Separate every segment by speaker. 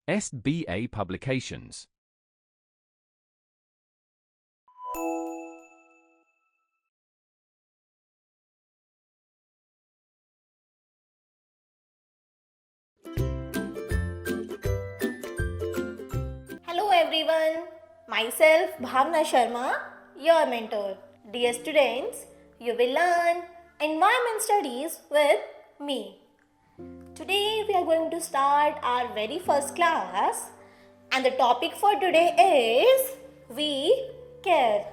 Speaker 1: SBA Publications.
Speaker 2: Hello everyone, myself Bhavna Sharma, your mentor. Dear students, you will learn environment studies with me. Today we are going to start our very first class and the topic for today is We Care.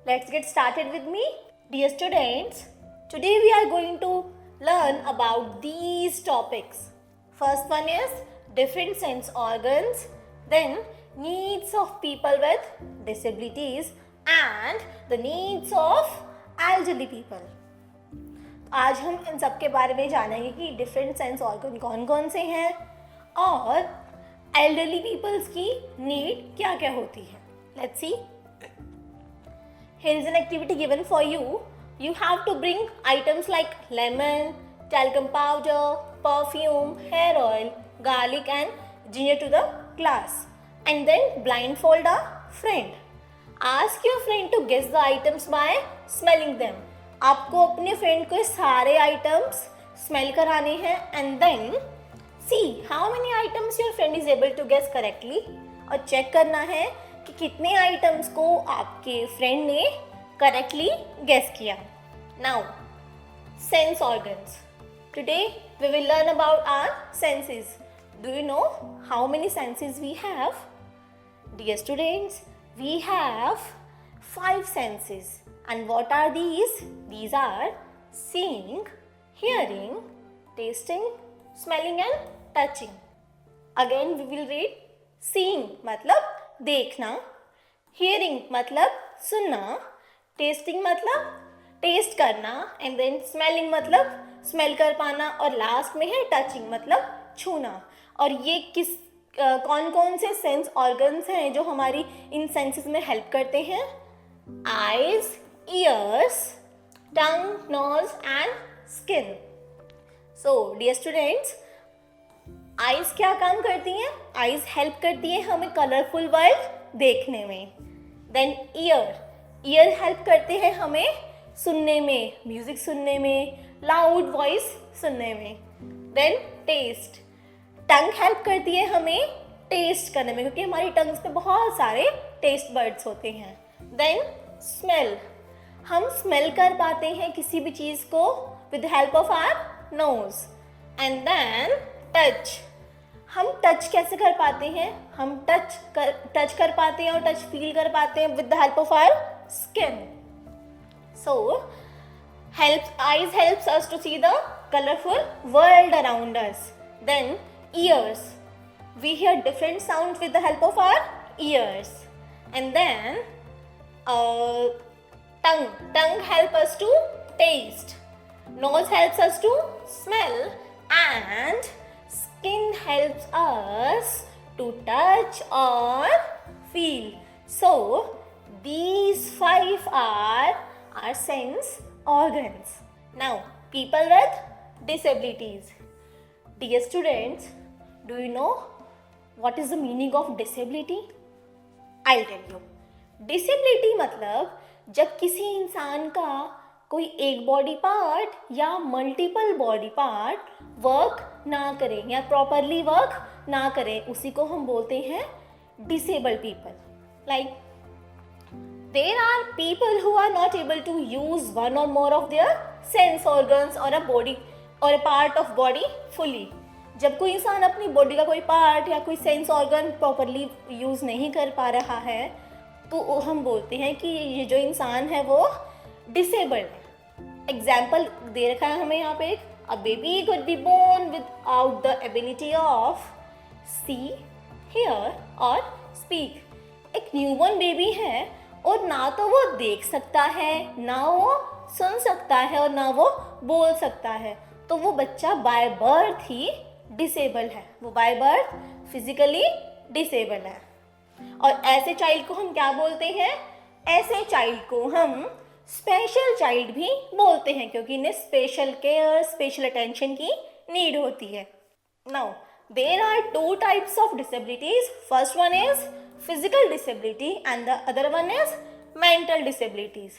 Speaker 2: Let's get started with me. Dear students, today we are going to learn about these topics. First one is different sense organs, then needs of people with disabilities and the needs of elderly people. आज हम इन सब के बारे में जानेंगे कि different sense organ कौन कौन से हैं और एल्डरली पीपल्स की नीड क्या क्या होती है. Let's C. Here is an activity given for you. You have to bring items like lemon, talcum powder, perfume, hair oil, garlic and ginger to the class. And then blindfold a friend. Ask your friend to guess the items by smelling them. आपको अपने friend को सारे items smell कराने हैं and then see how many items your friend is able to guess correctly. और check करना है कि कितने आइटम्स को आपके फ्रेंड ने करेक्टली गेस किया. Now sense organs. Today we will learn about our senses. Do you know how many senses we have? Dear students, we have 5 senses. And what are these? These are seeing, hearing, tasting, smelling and touching. Again we will read. Seeing मतलब देखना, hearing मतलब सुनना, tasting मतलब test करना and then smelling मतलब smell कर पाना और लास्ट में है touching मतलब छूना. और ये कौन कौन से सेंस ऑर्गन्स हैं जो हमारी इन सेंसेस में हेल्प करते हैं? Eyes, ears, tongue, nose and skin. So dear students, eyes क्या काम करती हैं? आईज हेल्प करती है हमें कलरफुल वर्ल्ड देखने में. देन ईयर हेल्प करते हैं हमें सुनने में, म्यूजिक सुनने में, लाउड वॉइस सुनने में. Then test. टंग हेल्प करती है हमें टेस्ट करने में क्योंकि हमारी टंग्स पे बहुत सारे टेस्ट बर्ड्स होते हैं. Then smell. हम स्मेल कर पाते हैं किसी भी चीज़ को with help of our nose. And then touch. हम टच कैसे कर पाते हैं? हम टच कर पाते हैं और टच फील कर पाते हैं with the help of our skin. So eyes helps us to see the colorful world around us. Then ears. We hear different sounds with the help of our ears. And then tongue helps us to taste. Nose helps us to smell. And skin helps us to touch or feel. So these 5 are our sense organs. Now people with disabilities. Dear students, do you know what is the meaning of disability? I'll tell you. Disability मतलब जब किसी इंसान का कोई एक body part या multiple body part work ना करे या प्रॉपरली वर्क ना करे, उसी को हम बोलते हैं disabled people. Like there are people who are not able to use one or more of their sense organs or a body or a part of body fully. जब कोई इंसान अपनी बॉडी का कोई पार्ट या कोई सेंस ऑर्गन प्रॉपरली यूज़ नहीं कर पा रहा है तो हम बोलते हैं कि ये जो इंसान है वो डिसेबल्ड है. एग्जाम्पल दे रखा है हमें यहाँ पे एक. A baby could be born without the ability of see, hear और स्पीक. एक न्यूबॉर्न बेबी है और ना तो वो देख सकता है, ना वो सुन सकता है और ना वो बोल सकता है. तो वो बच्चा बाय बर्थ ही डिसेबल है. वो बाय बर्थ फिजिकली डिसेबल है. और ऐसे चाइल्ड को हम क्या बोलते हैं? ऐसे चाइल्ड को हम स्पेशल चाइल्ड भी बोलते हैं क्योंकि इन्हें स्पेशल केयर, स्पेशल अटेंशन की नीड होती है. Now there are two types of disabilities. First one is physical disability and the other one is mental disabilities.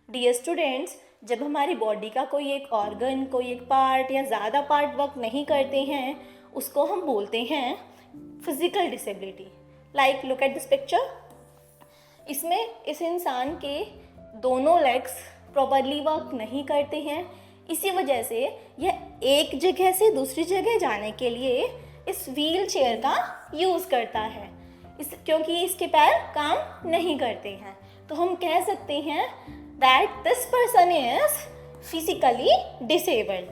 Speaker 2: Dear students, जब हमारी बॉडी का कोई एक ऑर्गन, कोई एक पार्ट या ज़्यादा पार्ट वर्क नहीं करते हैं, उसको हम बोलते हैं physical disability. Like look at this picture. इसमें इस इंसान के दोनों लेग्स प्रॉपरली वर्क नहीं करते हैं. इसी वजह से यह एक जगह से दूसरी जगह जाने के लिए इस व्हील चेयर का यूज़ करता है, क्योंकि इसके पैर काम नहीं करते हैं. तो हम कह सकते हैं that this person is physically disabled.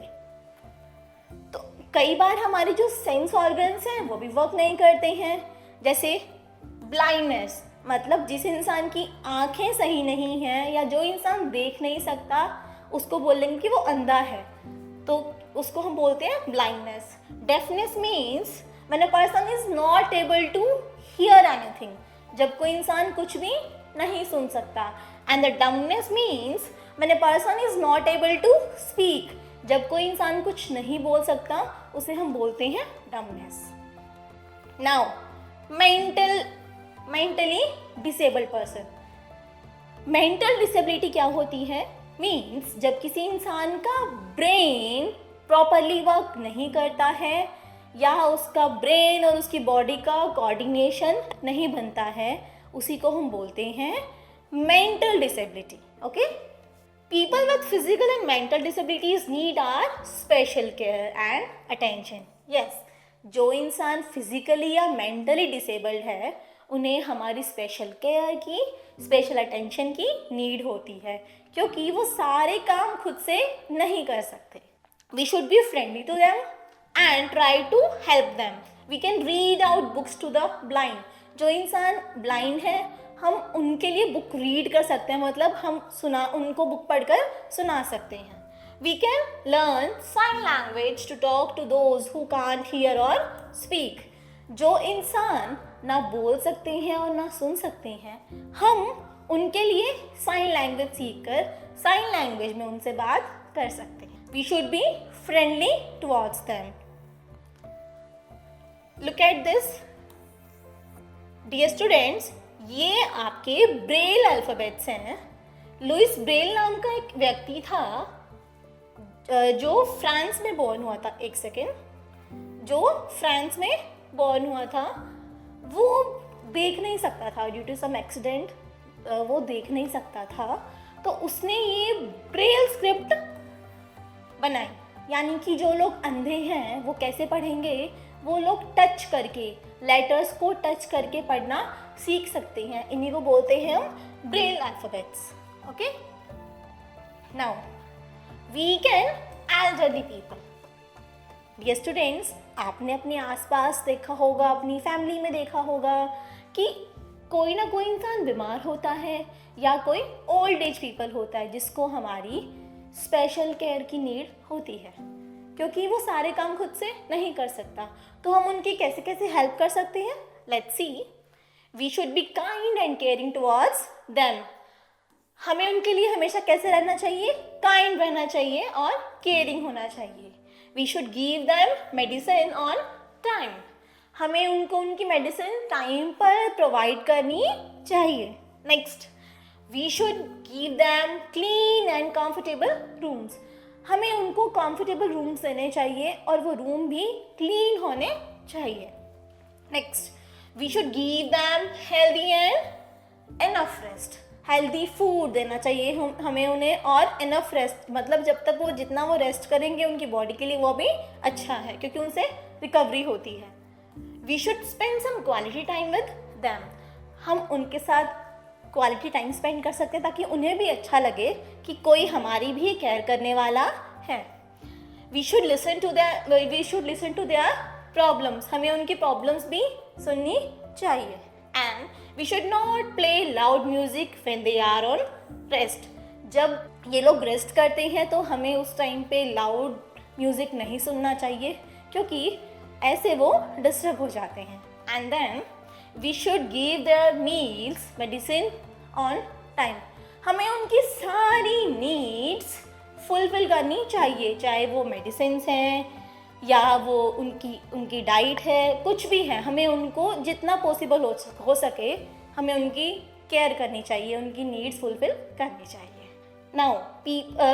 Speaker 2: तो कई बार हमारे जो सेंस ऑर्गन्स हैं वो भी वर्क नहीं करते हैं. जैसे ब्लाइंडनेस, मतलब जिस इंसान की आंखें सही नहीं हैं या जो इंसान देख नहीं सकता, उसको बोलेंगे कि वो अंधा है, तो उसको हम बोलते हैं blindness. Deafness means when a person is not able to hear anything, जब कोई इंसान कुछ भी नहीं सुन सकता. And the dumbness means when a person is not able to speak, जब कोई इंसान कुछ नहीं बोल सकता उसे हम बोलते हैं dumbness. Now mentally disabled person. Mental disability क्या होती है? मीन्स जब किसी इंसान का ब्रेन प्रॉपरली वर्क नहीं करता है या उसका ब्रेन और उसकी बॉडी का कोऑर्डिनेशन नहीं बनता है, उसी को हम बोलते हैं mental disability. Okay. People with physical and mental disabilities need our special care and attention. Yes, जो इंसान फिजिकली या मेंटली डिसेबल्ड है उन्हें हमारी स्पेशल केयर की, स्पेशल अटेंशन की नीड होती है, क्योंकि वो सारे काम खुद से नहीं कर सकते. We should be friendly to them and try to help them. We can read out books to the blind. जो इंसान ब्लाइंड है हम उनके लिए बुक रीड कर सकते हैं, मतलब हम उनको बुक पढ़कर सुना सकते हैं. We can learn sign language to talk to those who can't hear or speak. जो इंसान ना बोल सकते हैं और ना सुन सकते हैं, हम उनके लिए साइन लैंग्वेज सीखकर साइन लैंग्वेज में उनसे बात कर सकते हैं. We should be friendly towards them. Look at this. Dear students, ये आपके ब्रेल अल्फ़ाबेट्स हैं. लुइस ब्रेल नाम का एक व्यक्ति था जो फ्रांस में बॉर्न हुआ था. एक सेकेंड. जो फ्रांस में बॉर्न हुआ था वो देख नहीं सकता था, ड्यू टू सम एक्सीडेंट वो देख नहीं सकता था. तो उसने ये ब्रेल स्क्रिप्ट बनाई. यानी कि जो लोग अंधे हैं वो कैसे पढ़ेंगे, वो लोग टच करके, लेटर्स को टच करके पढ़ना सीख सकते हैं. इन्हीं को बोलते हैं हम braille alphabets. Okay. Now weak and elderly people. Dear students, आपने अपने आसपास देखा होगा, अपनी फैमिली में देखा होगा कि कोई ना कोई इंसान बीमार होता है या कोई ओल्ड एज पीपल होता है जिसको हमारी स्पेशल केयर की नीड होती है, क्योंकि वो सारे काम खुद से नहीं कर सकता. तो हम उनकी कैसे कैसे हेल्प कर सकते हैं? Let's see. We should be kind and caring towards them. हमें उनके लिए हमेशा कैसे रहना चाहिए? काइंड रहना चाहिए और केयरिंग होना चाहिए. We should give them medicine on time. हमें उनको उनकी मेडिसिन टाइम पर प्रोवाइड करनी चाहिए. Next, we should give them clean and comfortable rooms. हमें उनको कंफर्टेबल रूम्स देने चाहिए और वो रूम भी क्लीन होने चाहिए. Next, we should give them healthy and enough rest. Healthy food देना चाहिए हमें उन्हें, और इनफ रेस्ट, मतलब जब तक वो जितना वो रेस्ट करेंगे उनकी बॉडी के लिए वो भी अच्छा है, क्योंकि उनसे रिकवरी होती है. We should spend some quality time with them. हम उनके साथ क्वालिटी टाइम स्पेंड कर सकते हैं ताकि उन्हें भी अच्छा लगे कि कोई हमारी भी केयर करने वाला है. We should listen to their problems. हमें उनकी प्रॉब्लम्स भी सुननी चाहिए. And we should not play loud music when they are on rest. जब ये लोग रेस्ट करते हैं तो हमें उस टाइम पे लाउड म्यूजिक नहीं सुनना चाहिए, क्योंकि ऐसे वो डिस्टर्ब हो जाते हैं. And then we should give their meals medicine on time. हमें उनकी सारी नीड्स फुलफिल करनी चाहिए, चाहे वो मेडिसिन हैं या वो उनकी डाइट है, कुछ भी है, हमें उनको जितना पॉसिबल हो सके हमें उनकी केयर करनी चाहिए, उनकी नीड्स फुलफिल करनी चाहिए. Now,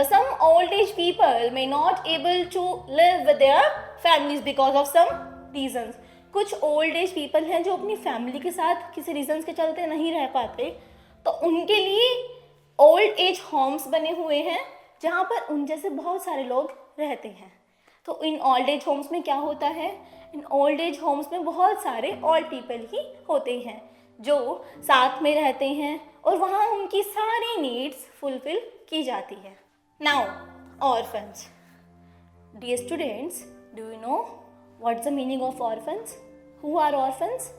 Speaker 2: some old age people may not able to live with their families because of some reasons. कुछ ओल्ड एज पीपल हैं जो अपनी फैमिली के साथ किसी रीजंस के चलते नहीं रह पाते, तो उनके लिए ओल्ड एज होम्स बने हुए हैं जहाँ पर उन जैसे बहुत सारे लोग रहते हैं. तो इन ओल्ड एज होम्स में क्या होता है, इन ओल्ड एज होम्स में बहुत सारे ओल्ड पीपल ही होते हैं जो साथ में रहते हैं और वहाँ उनकी सारी नीड्स फुलफिल की जाती है. Now orphans. Dear students, do you know what's the meaning of orphans? Who are orphans?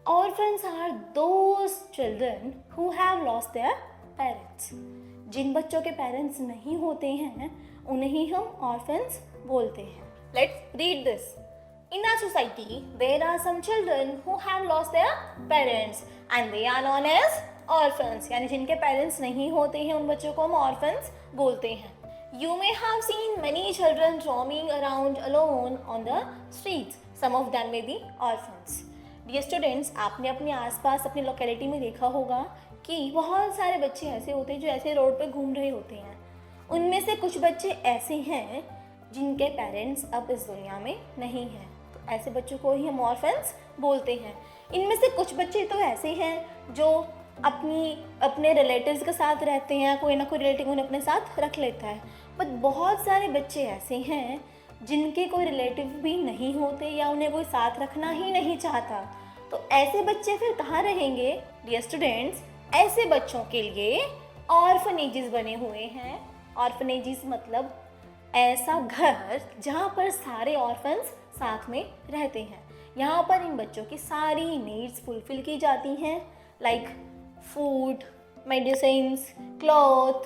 Speaker 2: Orphans are those children who have lost their parents. जिन बच्चों के पेरेंट्स नहीं होते हैं उन्हें हम ऑर्फन्स बोलते हैं. Let's read this. In our society, there are some children who have lost their parents and they are known as orphans. यानी जिनके पेरेंट्स नहीं होते हैं उन बच्चों को हम ऑर्फन्स बोलते हैं. You may have seen many children roaming around alone on the streets. Some of them may be orphans. Dear students, आपने अपने आसपास अपनी लोकेलिटी में देखा होगा कि बहुत सारे बच्चे ऐसे होते हैं जो ऐसे रोड पे घूम रहे होते हैं. उनमें से कुछ बच्चे ऐसे हैं जिनके पेरेंट्स अब इस दुनिया में नहीं हैं, तो ऐसे बच्चों को ही हम ऑर्फन्स बोलते हैं. इनमें से कुछ बच्चे तो ऐसे हैं जो अपने रिलेटिव्स के साथ रहते हैं, कोई ना कोई रिलेटिव उन्हें अपने साथ रख लेता है. बट बहुत सारे बच्चे ऐसे हैं जिनके कोई रिलेटिव भी नहीं होते या उन्हें कोई साथ रखना ही नहीं चाहता. तो ऐसे बच्चे फिर कहाँ रहेंगे? डियर स्टूडेंट्स, ऐसे बच्चों के लिए ऑर्फनेजेस बने हुए हैं. ऑर्फनेजेस मतलब ऐसा घर जहाँ पर सारे ऑर्फन्स साथ में रहते हैं. यहाँ पर इन बच्चों की सारी नीड्स फुलफिल की जाती हैं, like food, medicines, cloth,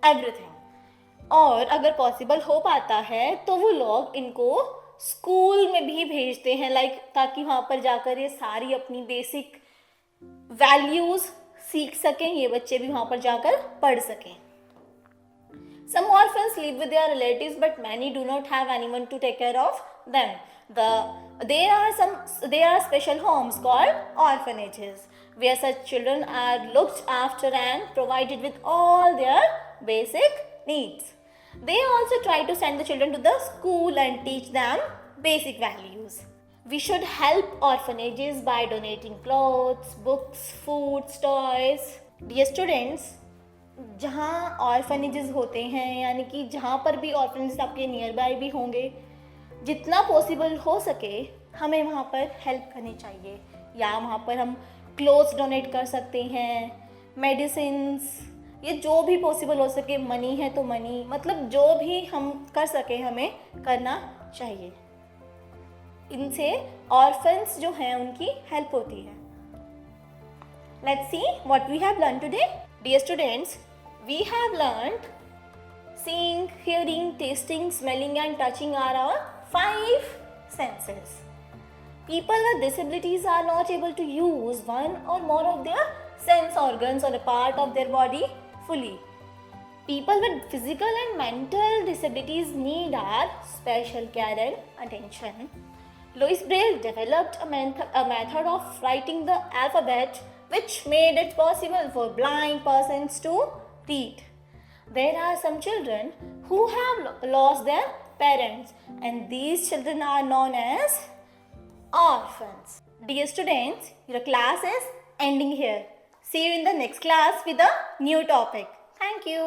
Speaker 2: everything. और अगर पॉसिबल हो पाता है तो वो लोग इनको स्कूल में भी भेजते हैं, लाइक ताकि वहाँ पर जाकर ये सारी अपनी बेसिक वैल्यूज़ सीख सकें, ये बच्चे भी वहाँ पर जाकर पढ़ सकें. Some orphans live with their relatives but many do not have anyone to take care of them. There are special homes called orphanages where such children are looked after and provided with all their basic needs. They also try to send the children to the school and teach them basic values. We should help orphanages by donating clothes, books, foods, toys. Dear students, जहाँ orphanages होते हैं, यानी कि जहाँ पर भी orphanages आपके near by भी होंगे, जितना पॉसिबल हो सके हमें वहाँ पर हेल्प करनी चाहिए. या वहाँ पर हम क्लोथ्स डोनेट कर सकते हैं, मेडिसिन्स, ये जो भी पॉसिबल हो सके. मनी है तो मनी, मतलब जो भी हम कर सके हमें करना चाहिए. इनसे ऑर्फन्स जो हैं उनकी हेल्प होती है. Let's see what we have learn today. Dear students, we have learned seeing, hearing, tasting, smelling and touching are our 5 senses. People with disabilities are not able to use one or more of their sense organs or a part of their body fully. People with physical and mental disabilities need our special care and attention. Louis Braille developed a method of writing the alphabet which made it possible for blind persons to read. There are some children who have lost their parents and these children are known as orphans. Dear students, your class is ending here. See you in the next class with a new topic. Thank you.